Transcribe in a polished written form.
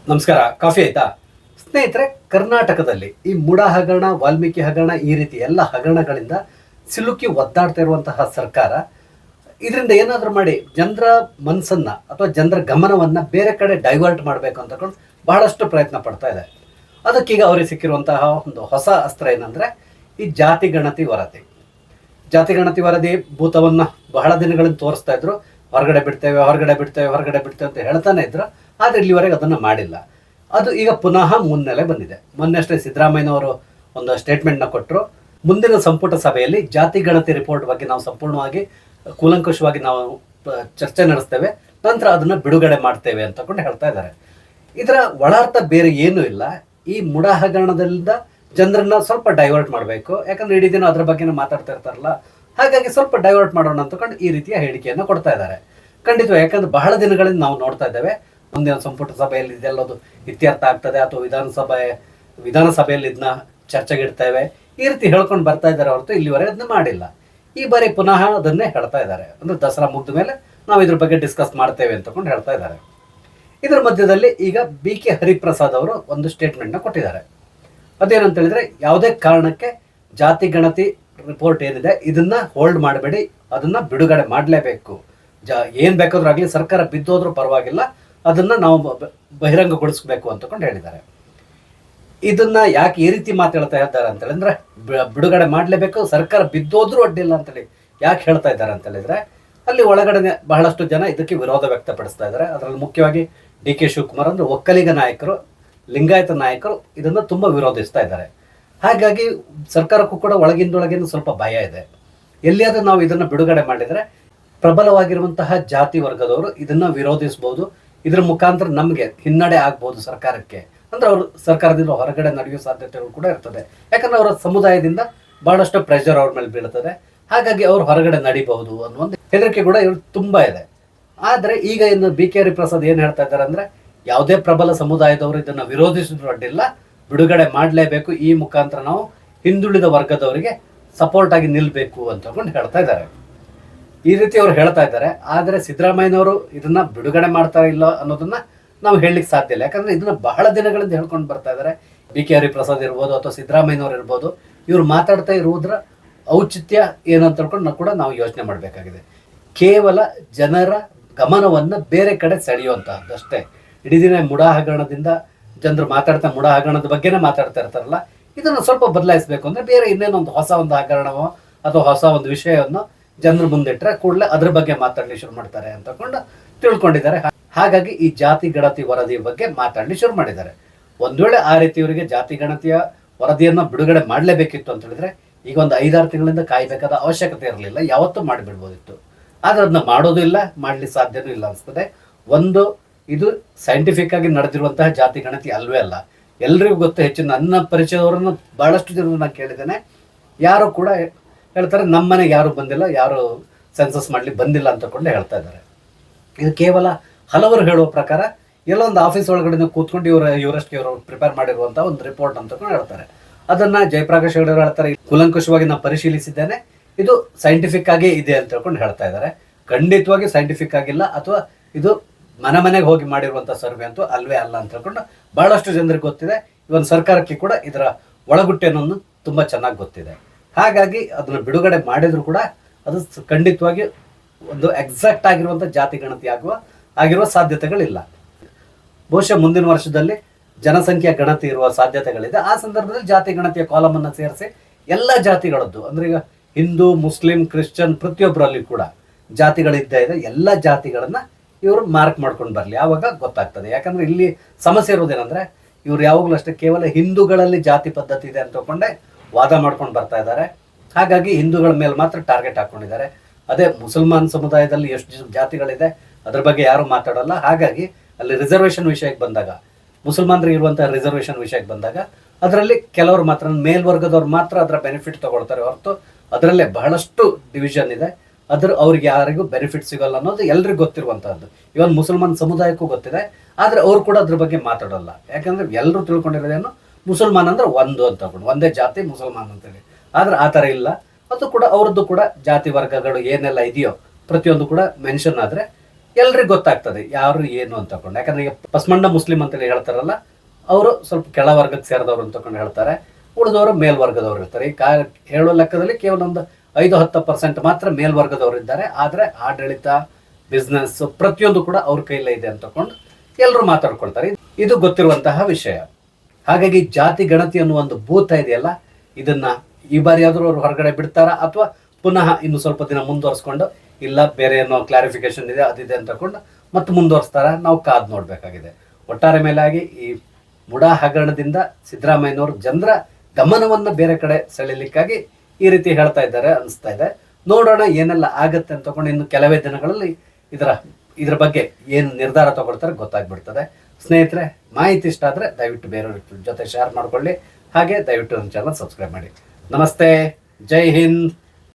ನಮಸ್ಕಾರ. ಕಾಫಿ ಆಯ್ತಾ ಸ್ನೇಹಿತರೆ? ಕರ್ನಾಟಕದಲ್ಲಿ ಈ ಮುಡ ಹಗರಣ, ವಾಲ್ಮೀಕಿ ಹಗರಣ, ಈ ರೀತಿ ಎಲ್ಲ ಹಗರಣಗಳಿಂದ ಸಿಲುಕಿ ಒದ್ದಾಡ್ತಾ ಇರುವಂತಹ ಸರ್ಕಾರ ಇದರಿಂದ ಏನಾದರೂ ಮಾಡಿ ಜನರ ಮನಸ್ಸನ್ನ ಅಥವಾ ಜನರ ಗಮನವನ್ನ ಬೇರೆ ಕಡೆ ಡೈವರ್ಟ್ ಮಾಡಬೇಕು ಅಂತಕೊಂಡು ಬಹಳಷ್ಟು ಪ್ರಯತ್ನ ಪಡ್ತಾ ಇದೆ. ಅದಕ್ಕೀಗ ಅವರಿಗೆ ಸಿಕ್ಕಿರುವಂತಹ ಒಂದು ಹೊಸ ಅಸ್ತ್ರ ಏನಂದ್ರೆ ಈ ಜಾತಿ ಗಣತಿ ವರದಿ. ಜಾತಿ ಗಣತಿ ವರದಿ ಭೂತವನ್ನ ಬಹಳ ದಿನಗಳಿಂದ ತೋರಿಸ್ತಾ ಇದ್ರು. ಹೊರಗಡೆ ಬಿಡ್ತೇವೆ, ಹೊರಗಡೆ ಬಿಡ್ತೇವೆ, ಹೊರಗಡೆ ಬಿಡ್ತೇವೆ ಅಂತ ಹೇಳ್ತಾನೆ ಇದ್ರು. ಆದರೆ ಇಲ್ಲಿವರೆಗೆ ಅದನ್ನು ಮಾಡಿಲ್ಲ. ಅದು ಈಗ ಪುನಃ ಮುನ್ನೆಲೆ ಬಂದಿದೆ. ಮೊನ್ನೆಷ್ಟೇ ಸಿದ್ದರಾಮಯ್ಯನವರು ಒಂದು ಸ್ಟೇಟ್ಮೆಂಟ್ನ ಕೊಟ್ಟರು. ಮುಂದಿನ ಸಂಪುಟ ಸಭೆಯಲ್ಲಿ ಜಾತಿ ಗಣತಿ ರಿಪೋರ್ಟ್ ಬಗ್ಗೆ ನಾವು ಸಂಪೂರ್ಣವಾಗಿ ಕೂಲಂಕುಷವಾಗಿ ನಾವು ಚರ್ಚೆ ನಡೆಸ್ತೇವೆ, ನಂತರ ಅದನ್ನು ಬಿಡುಗಡೆ ಮಾಡ್ತೇವೆ ಅಂತಕೊಂಡು ಹೇಳ್ತಾ ಇದ್ದಾರೆ. ಇದರ ಒಳಾರ್ಥ ಬೇರೆ ಏನೂ ಇಲ್ಲ. ಈ ಮುಡ ಹಗರಣದಿಂದ ಜನರನ್ನ ಸ್ವಲ್ಪ ಡೈವರ್ಟ್ ಮಾಡಬೇಕು. ಯಾಕಂದ್ರೆ ಇಡೀ ದಿನ ಅದ್ರ ಬಗ್ಗೆನೇ ಮಾತಾಡ್ತಾ ಇರ್ತಾರಲ್ಲ, ಹಾಗಾಗಿ ಸ್ವಲ್ಪ ಡೈವರ್ಟ್ ಮಾಡೋಣ ಅಂತಕೊಂಡು ಈ ರೀತಿಯ ಹೇಳಿಕೆಯನ್ನು ಕೊಡ್ತಾ ಇದ್ದಾರೆ. ಖಂಡಿತ, ಯಾಕಂದ್ರೆ ಬಹಳ ದಿನಗಳಿಂದ ನಾವು ನೋಡ್ತಾ ಇದ್ದೇವೆ ಮುಂದಿನ ಸಂಪುಟ ಸಭೆಯಲ್ಲಿ ಇದೆಲ್ಲದು ಇತ್ಯರ್ಥ ಆಗ್ತದೆ ಅಥವಾ ವಿಧಾನಸಭೆಯಲ್ಲಿ ಇದನ್ನ ಚರ್ಚೆಗಿಡ್ತೇವೆ ಈ ರೀತಿ ಹೇಳ್ಕೊಂಡು ಬರ್ತಾ ಇದ್ದಾರೆ ಹೊರತು ಇಲ್ಲಿವರೆಗೆ ಅದನ್ನ ಮಾಡಿಲ್ಲ. ಈ ಬಾರಿ ಪುನಃ ಅದನ್ನೇ ಹೇಳ್ತಾ ಇದ್ದಾರೆ. ಅಂದ್ರೆ ದಸರಾ ಮುಗಿದ ಮೇಲೆ ನಾವು ಇದ್ರ ಬಗ್ಗೆ ಡಿಸ್ಕಸ್ ಮಾಡ್ತೇವೆ ಅಂತಕೊಂಡು ಹೇಳ್ತಾ ಇದ್ದಾರೆ. ಇದರ ಮಧ್ಯದಲ್ಲಿ ಈಗ BK ಹರಿಪ್ರಸಾದ್ ಅವರು ಒಂದು ಸ್ಟೇಟ್ಮೆಂಟ್ನ ಕೊಟ್ಟಿದ್ದಾರೆ. ಅದೇನಂತ ಹೇಳಿದ್ರೆ, ಯಾವುದೇ ಕಾರಣಕ್ಕೆ ಜಾತಿ ಗಣತಿ ರಿಪೋರ್ಟ್ ಏನಿದೆ ಇದನ್ನ ಹೋಲ್ಡ್ ಮಾಡಬೇಡಿ, ಅದನ್ನ ಬಿಡುಗಡೆ ಮಾಡಲೇಬೇಕು. ಏನ್ ಬೇಕಾದ್ರೂ ಆಗಲಿ, ಸರ್ಕಾರ ಬಿದ್ದೋದ್ರೂ ಪರವಾಗಿಲ್ಲ, ಅದನ್ನ ನಾವು ಬಹಿರಂಗಗೊಳಿಸ್ಬೇಕು ಅಂತಕೊಂಡು ಹೇಳಿದ್ದಾರೆ. ಇದನ್ನ ಯಾಕೆ ಈ ರೀತಿ ಮಾತಾಡ್ತಾ ಇದ್ದಾರೆ ಅಂತ ಹೇಳಿದ್ರೆ, ಬಿಡುಗಡೆ ಮಾಡಲೇಬೇಕು, ಸರ್ಕಾರ ಬಿದ್ದೋದ್ರೂ ಅಡ್ಡಿಲ್ಲ ಅಂತೇಳಿ ಯಾಕೆ ಹೇಳ್ತಾ ಇದ್ದಾರೆ ಅಂತ ಹೇಳಿದ್ರೆ, ಅಲ್ಲಿ ಒಳಗಡೆ ಬಹಳಷ್ಟು ಜನ ಇದಕ್ಕೆ ವಿರೋಧ ವ್ಯಕ್ತಪಡಿಸ್ತಾ ಇದ್ದಾರೆ. ಅದರಲ್ಲಿ ಮುಖ್ಯವಾಗಿ DK ಶಿವಕುಮಾರ್ ಅಂದ್ರೆ ಒಕ್ಕಲಿಗ ನಾಯಕರು, ಲಿಂಗಾಯತ ನಾಯಕರು ಇದನ್ನ ತುಂಬಾ ವಿರೋಧಿಸ್ತಾ ಇದ್ದಾರೆ. ಹಾಗಾಗಿ ಸರ್ಕಾರಕ್ಕೂ ಕೂಡ ಒಳಗಿಂದೊಳಗಿನ ಸ್ವಲ್ಪ ಭಯ ಇದೆ. ಎಲ್ಲಿಯಾದ್ರೂ ನಾವು ಇದನ್ನ ಬಿಡುಗಡೆ ಮಾಡಿದ್ರೆ ಪ್ರಬಲವಾಗಿರುವಂತಹ ಜಾತಿ ವರ್ಗದವರು ಇದನ್ನ ವಿರೋಧಿಸಬಹುದು. ಇದ್ರ ಮುಖಾಂತರ ನಮಗೆ ಹಿನ್ನಡೆ ಆಗ್ಬಹುದು ಸರ್ಕಾರಕ್ಕೆ. ಅಂದ್ರೆ ಅವರು ಸರ್ಕಾರದಿಂದ ಹೊರಗಡೆ ನಡೆಯುವ ಸಾಧ್ಯತೆಗಳು ಕೂಡ ಇರ್ತದೆ. ಯಾಕಂದ್ರೆ ಅವರ ಸಮುದಾಯದಿಂದ ಬಹಳಷ್ಟು ಪ್ರೆಷರ್ ಅವ್ರ ಮೇಲೆ ಬೀಳ್ತದೆ. ಹಾಗಾಗಿ ಅವ್ರು ಹೊರಗಡೆ ನಡಿಬಹುದು ಅನ್ನೋ ಒಂದು ಹೆದರಿಕೆ ಕೂಡ ಇವ್ರು ತುಂಬಾ ಇದೆ. ಆದ್ರೆ ಈಗ ಇನ್ನು BK ಹರಿಪ್ರಸಾದ್ ಏನ್ ಹೇಳ್ತಾ ಇದ್ದಾರೆ ಅಂದ್ರೆ, ಯಾವುದೇ ಪ್ರಬಲ ಸಮುದಾಯದವರು ಇದನ್ನ ವಿರೋಧಿಸಿದ್ರು ಅಡ್ಡಿಲ್ಲ, ಬಿಡುಗಡೆ ಮಾಡಲೇಬೇಕು. ಈ ಮುಖಾಂತರ ನಾವು ಹಿಂದುಳಿದ ವರ್ಗದವರಿಗೆ ಸಪೋರ್ಟ್ ಆಗಿ ನಿಲ್ಬೇಕು ಅಂತಕೊಂಡು ಹೇಳ್ತಾ ಇದ್ದಾರೆ. ಈ ರೀತಿ ಅವ್ರು ಹೇಳ್ತಾ ಇದ್ದಾರೆ. ಆದರೆ ಸಿದ್ದರಾಮಯ್ಯನವರು ಇದನ್ನ ಬಿಡುಗಡೆ ಮಾಡ್ತಾ ಇಲ್ಲ ಅನ್ನೋದನ್ನ ನಾವು ಹೇಳಲಿಕ್ಕೆ ಸಾಧ್ಯ ಇಲ್ಲ. ಯಾಕಂದ್ರೆ ಇದನ್ನ ಬಹಳ ದಿನಗಳಿಂದ ಹೇಳ್ಕೊಂಡು ಬರ್ತಾ ಇದ್ದಾರೆ. BK ಹರಿಪ್ರಸಾದ್ ಇರ್ಬೋದು ಅಥವಾ ಸಿದ್ದರಾಮಯ್ಯನವರು ಇರ್ಬೋದು, ಇವ್ರು ಮಾತಾಡ್ತಾ ಇರುವುದರ ಔಚಿತ್ಯ ಏನಂತ ಹೇಳ್ಕೊಂಡು ಕೂಡ ನಾವು ಯೋಚನೆ ಮಾಡಬೇಕಾಗಿದೆ. ಕೇವಲ ಜನರ ಗಮನವನ್ನ ಬೇರೆ ಕಡೆ ಸೆಳೆಯುವಂತಹದ್ದಷ್ಟೇ. ಇಡೀ ದಿನ ಮುಡ ಹಗರಣದಿಂದ ಜನರು ಮುಡ ಹಗರಣದ ಬಗ್ಗೆನೇ ಮಾತಾಡ್ತಾ ಇರ್ತಾರಲ್ಲ, ಇದನ್ನು ಸ್ವಲ್ಪ ಬದಲಾಯಿಸಬೇಕು ಅಂದ್ರೆ ಬೇರೆ ಇನ್ನೇನೋ ಒಂದು ಹೊಸ ಒಂದು ಹಗರಣವೋ ಅಥವಾ ಹೊಸ ಒಂದು ವಿಷಯವನ್ನು ಜನರ ಮುಂದಿಟ್ಟರೆ ಕೂಡಲೇ ಅದ್ರ ಬಗ್ಗೆ ಮಾತಾಡಲಿ ಶುರು ಮಾಡ್ತಾರೆ ಅಂತಕೊಂಡು ತಿಳ್ಕೊಂಡಿದ್ದಾರೆ. ಹಾಗಾಗಿ ಈ ಜಾತಿ ಗಣತಿ ವರದಿ ಬಗ್ಗೆ ಮಾತಾಡಲಿ ಶುರು ಮಾಡಿದ್ದಾರೆ. ಒಂದ್ ವೇಳೆ ಆ ರೀತಿ ಇವರಿಗೆ ಜಾತಿ ಗಣತಿಯ ವರದಿಯನ್ನು ಬಿಡುಗಡೆ ಮಾಡಲೇಬೇಕಿತ್ತು ಅಂತ ಹೇಳಿದ್ರೆ ಈಗ ಒಂದು 5-6 ತಿಂಗಳಿಂದ ಕಾಯಬೇಕಾದ ಅವಶ್ಯಕತೆ ಇರಲಿಲ್ಲ, ಯಾವತ್ತೂ ಮಾಡಿಬಿಡ್ಬೋದಿತ್ತು. ಆದ್ರೆ ಅದನ್ನ ಮಾಡೋದು ಇಲ್ಲ, ಮಾಡ್ಲಿಕ್ಕೆ ಸಾಧ್ಯನೂ ಇಲ್ಲ ಅನ್ಸ್ತದೆ. ಒಂದು, ಇದು ಸೈಂಟಿಫಿಕ್ ಆಗಿ ನಡೆದಿರುವಂತಹ ಜಾತಿ ಗಣತಿ ಅಲ್ವೇ ಅಲ್ಲ. ಎಲ್ರಿಗೂ ಗೊತ್ತು, ಹೆಚ್ಚು ನನ್ನ ಪರಿಚಯದವರನ್ನು ಬಹಳಷ್ಟು ಜನ ನಾನು ಕೇಳಿದ್ದೇನೆ, ಯಾರು ಕೂಡ ಹೇಳ್ತಾರೆ ನಮ್ಮ ಮನೆಗೆ ಯಾರು ಬಂದಿಲ್ಲ, ಯಾರು ಸೆನ್ಸಸ್ ಮಾಡ್ಲಿಕ್ಕೆ ಬಂದಿಲ್ಲ ಅಂತಕೊಂಡು ಹೇಳ್ತಾ ಇದ್ದಾರೆ. ಇದು ಕೇವಲ ಹಲವರು ಹೇಳುವ ಪ್ರಕಾರ ಎಲ್ಲೋ ಒಂದು ಆಫೀಸ್ ಒಳಗಡೆ ಕೂತ್ಕೊಂಡು ಇವರು ಪ್ರಿಪೇರ್ ಮಾಡಿರುವಂಥ ಒಂದು ರಿಪೋರ್ಟ್ ಅಂತಕೊಂಡು ಹೇಳ್ತಾರೆ. ಅದನ್ನ ಜಯಪ್ರಕಾಶ್ ಹೆಗಡೆ ಹೇಳ್ತಾರೆ, ಕೂಲಂಕುಷವಾಗಿ ನಾನು ಪರಿಶೀಲಿಸಿದ್ದೇನೆ, ಇದು ಸೈಂಟಿಫಿಕ್ ಆಗಿ ಇದೆ ಅಂತ ಹೇಳ್ಕೊಂಡು ಹೇಳ್ತಾ ಇದ್ದಾರೆ. ಖಂಡಿತವಾಗಿ ಸೈಂಟಿಫಿಕ್ ಆಗಿಲ್ಲ, ಅಥವಾ ಇದು ಮನೆಗೆ ಹೋಗಿ ಮಾಡಿರುವಂಥ ಸರ್ವೆ ಅಂತೂ ಅಲ್ವೇ ಅಲ್ಲ ಅಂತ ಹೇಳ್ಕೊಂಡು ಬಹಳಷ್ಟು ಜನರಿಗೆ ಗೊತ್ತಿದೆ. ಇವನ್ ಸರ್ಕಾರಕ್ಕೆ ಕೂಡ ಇದರ ಒಳಗುಟ್ಟೆನನ್ನು ತುಂಬಾ ಚೆನ್ನಾಗಿ ಗೊತ್ತಿದೆ. ಹಾಗಾಗಿ ಅದನ್ನು ಬಿಡುಗಡೆ ಮಾಡಿದ್ರು ಕೂಡ ಅದು ಖಂಡಿತವಾಗಿ ಒಂದು ಎಕ್ಸಾಕ್ಟ್ ಆಗಿರುವಂಥ ಜಾತಿ ಗಣತಿ ಆಗಿರುವ ಸಾಧ್ಯತೆಗಳಿಲ್ಲ. ಬಹುಶಃ ಮುಂದಿನ ವರ್ಷದಲ್ಲಿ ಜನಸಂಖ್ಯಾ ಗಣತಿ ಇರುವ ಸಾಧ್ಯತೆಗಳಿದೆ. ಆ ಸಂದರ್ಭದಲ್ಲಿ ಜಾತಿ ಗಣತಿಯ ಕಾಲಮ್ ಅನ್ನು ಸೇರಿಸಿ ಎಲ್ಲ ಜಾತಿಗಳದ್ದು, ಅಂದ್ರೆ ಈಗ ಹಿಂದೂ, ಮುಸ್ಲಿಂ, ಕ್ರಿಶ್ಚಿಯನ್ ಪ್ರತಿಯೊಬ್ಬರಲ್ಲಿ ಕೂಡ ಜಾತಿಗಳಿದ್ದೇ ಇದೆ. ಎಲ್ಲ ಜಾತಿಗಳನ್ನ ಇವರು ಮಾರ್ಕ್ ಮಾಡ್ಕೊಂಡು ಬರಲಿ, ಆವಾಗ ಗೊತ್ತಾಗ್ತದೆ. ಯಾಕಂದ್ರೆ ಇಲ್ಲಿ ಸಮಸ್ಯೆ ಇರೋದೇನಂದ್ರೆ, ಇವ್ರು ಯಾವಾಗಲೂ ಅಷ್ಟೇ ಕೇವಲ ಹಿಂದೂಗಳಲ್ಲಿ ಜಾತಿ ಪದ್ಧತಿ ಇದೆ ಅಂತಕೊಂಡೆ ವಾದ ಮಾಡ್ಕೊಂಡು ಬರ್ತಾ ಇದ್ದಾರೆ. ಹಾಗಾಗಿ ಹಿಂದೂಗಳ ಮೇಲೆ ಮಾತ್ರ ಟಾರ್ಗೆಟ್ ಹಾಕೊಂಡಿದ್ದಾರೆ. ಅದೇ ಮುಸಲ್ಮಾನ್ ಸಮುದಾಯದಲ್ಲಿ ಎಷ್ಟು ಜಾತಿಗಳಿದೆ ಅದ್ರ ಬಗ್ಗೆ ಯಾರು ಮಾತಾಡಲ್ಲ. ಹಾಗಾಗಿ ಅಲ್ಲಿ ರಿಸರ್ವೇಷನ್ ವಿಷಯಕ್ಕೆ ಬಂದಾಗ, ಮುಸಲ್ಮಾನರಿಗೆ ಇರುವಂತಹ ರಿಸರ್ವೇಷನ್ ವಿಷಯಕ್ಕೆ ಬಂದಾಗ ಅದರಲ್ಲಿ ಕೆಲವರು ಮಾತ್ರ, ಮೇಲ್ವರ್ಗದವ್ರು ಮಾತ್ರ ಅದರ ಬೆನಿಫಿಟ್ ತಗೊಳ್ತಾರೆ ಹೊರತು ಅದರಲ್ಲೇ ಬಹಳಷ್ಟು ಡಿವಿಷನ್ ಇದೆ. ಅವ್ರಿಗೆ ಯಾರಿಗೂ ಬೆನಿಫಿಟ್ ಸಿಗಲ್ಲ ಅನ್ನೋದು ಎಲ್ರಿಗೂ ಗೊತ್ತಿರುವಂತಹದ್ದು. ಇವನ್ ಮುಸಲ್ಮಾನ್ ಸಮುದಾಯಕ್ಕೂ ಗೊತ್ತಿದೆ. ಆದ್ರೆ ಅವ್ರು ಕೂಡ ಅದ್ರ ಬಗ್ಗೆ ಮಾತಾಡಲ್ಲ. ಯಾಕಂದ್ರೆ ಎಲ್ಲರೂ ತಿಳ್ಕೊಂಡಿರೋದೇನು, ಮುಸಲ್ಮಾನ್ ಅಂದ್ರೆ ಒಂದು ಅಂತ ತಗೊಂಡು ಒಂದೇ ಜಾತಿ ಮುಸಲ್ಮಾನ್ ಅಂತೇಳಿ. ಆದ್ರೆ ಆ ಥರ ಇಲ್ಲ. ಅದು ಕೂಡ ಅವ್ರದ್ದು ಕೂಡ ಜಾತಿ ವರ್ಗಗಳು ಏನೆಲ್ಲ ಇದೆಯೋ ಪ್ರತಿಯೊಂದು ಕೂಡ ಮೆನ್ಷನ್ ಆದ್ರೆ ಎಲ್ರಿಗೂ ಗೊತ್ತಾಗ್ತದೆ ಯಾರು ಏನು ಅಂತ ತಕೊಂಡು. ಯಾಕಂದ್ರೆ ಈಗ ಪಸ್ಮಂಡ ಮುಸ್ಲಿಂ ಅಂತೇಳಿ ಹೇಳ್ತಾರಲ್ಲ, ಅವರು ಸ್ವಲ್ಪ ಕೆಳವರ್ಗಕ್ಕೆ ಸೇರಿದವರು ಅಂತ ತಕೊಂಡು ಹೇಳ್ತಾರೆ, ಉಳಿದವರು ಮೇಲ್ವರ್ಗದವರು ಇರ್ತಾರೆ. ಈ ಹೇಳೋ ಲೆಕ್ಕದಲ್ಲಿ ಕೇವಲ ಒಂದು 5-10% ಮಾತ್ರ ಮೇಲ್ವರ್ಗದವರು ಇದ್ದಾರೆ. ಆದರೆ ಆಡಳಿತ, ಬಿಸ್ನೆಸ್ ಪ್ರತಿಯೊಂದು ಕೂಡ ಅವ್ರ ಕೈಲೇ ಇದೆ ಅಂತ ತಕೊಂಡು ಎಲ್ಲರೂ ಮಾತಾಡ್ಕೊಳ್ತಾರೆ. ಇದು ಗೊತ್ತಿರುವಂತಹ ವಿಷಯ. ಹಾಗಾಗಿ ಜಾತಿ ಗಣತಿ ಅನ್ನುವ ಒಂದು ಭೂತ ಇದೆಯಲ್ಲ, ಇದನ್ನ ಈ ಬಾರಿ ಆದರೂ ಅವ್ರು ಹೊರಗಡೆ ಬಿಡ್ತಾರಾ ಅಥವಾ ಪುನಃ ಇನ್ನು ಸ್ವಲ್ಪ ದಿನ ಮುಂದುವರ್ಸ್ಕೊಂಡು ಇಲ್ಲ ಬೇರೆ ಏನೋ ಕ್ಲಾರಿಫಿಕೇಶನ್ ಇದೆ ಅದಿದೆ ಅಂತ ತಕೊಂಡು ಮತ್ತೆ ಮುಂದುವರಿಸ್ತಾರ, ನಾವು ಕಾದು ನೋಡ್ಬೇಕಾಗಿದೆ. ಒಟ್ಟಾರೆ ಮೇಲಾಗಿ ಈ ಮುಡಾ ಹಗರಣದಿಂದ ಸಿದ್ದರಾಮಯ್ಯನವರು ಜನರ ಗಮನವನ್ನ ಬೇರೆ ಕಡೆ ಸೆಳೆಯಲಿಕ್ಕಾಗಿ ಈ ರೀತಿ ಹೇಳ್ತಾ ಇದ್ದಾರೆ ಅನಿಸ್ತಾ ಇದೆ. ನೋಡೋಣ ಏನೆಲ್ಲ ಆಗತ್ತೆ ಅಂತ ತಗೊಂಡು ಇನ್ನು ಕೆಲವೇ ದಿನಗಳಲ್ಲಿ ಇದ್ರ ಬಗ್ಗೆ ಏನು ನಿರ್ಧಾರ ತಗೊಳ್ತಾರೆ ಗೊತ್ತಾಗ್ಬಿಡ್ತದೆ. ಸ್ನೇಹಿತರೆ, ಮಾಹಿತಿ ಇಷ್ಟ ಆದರೆ ದಯವಿಟ್ಟು ಬೇರೆಯವ್ರ ಜೊತೆ ಶೇರ್ ಮಾಡ್ಕೊಳ್ಳಿ. ಹಾಗೆ ದಯವಿಟ್ಟು ನನ್ನ ಚಾನಲ್ ಸಬ್ಸ್ಕ್ರೈಬ್ ಮಾಡಿ. ನಮಸ್ತೆ, ಜೈ ಹಿಂದ್.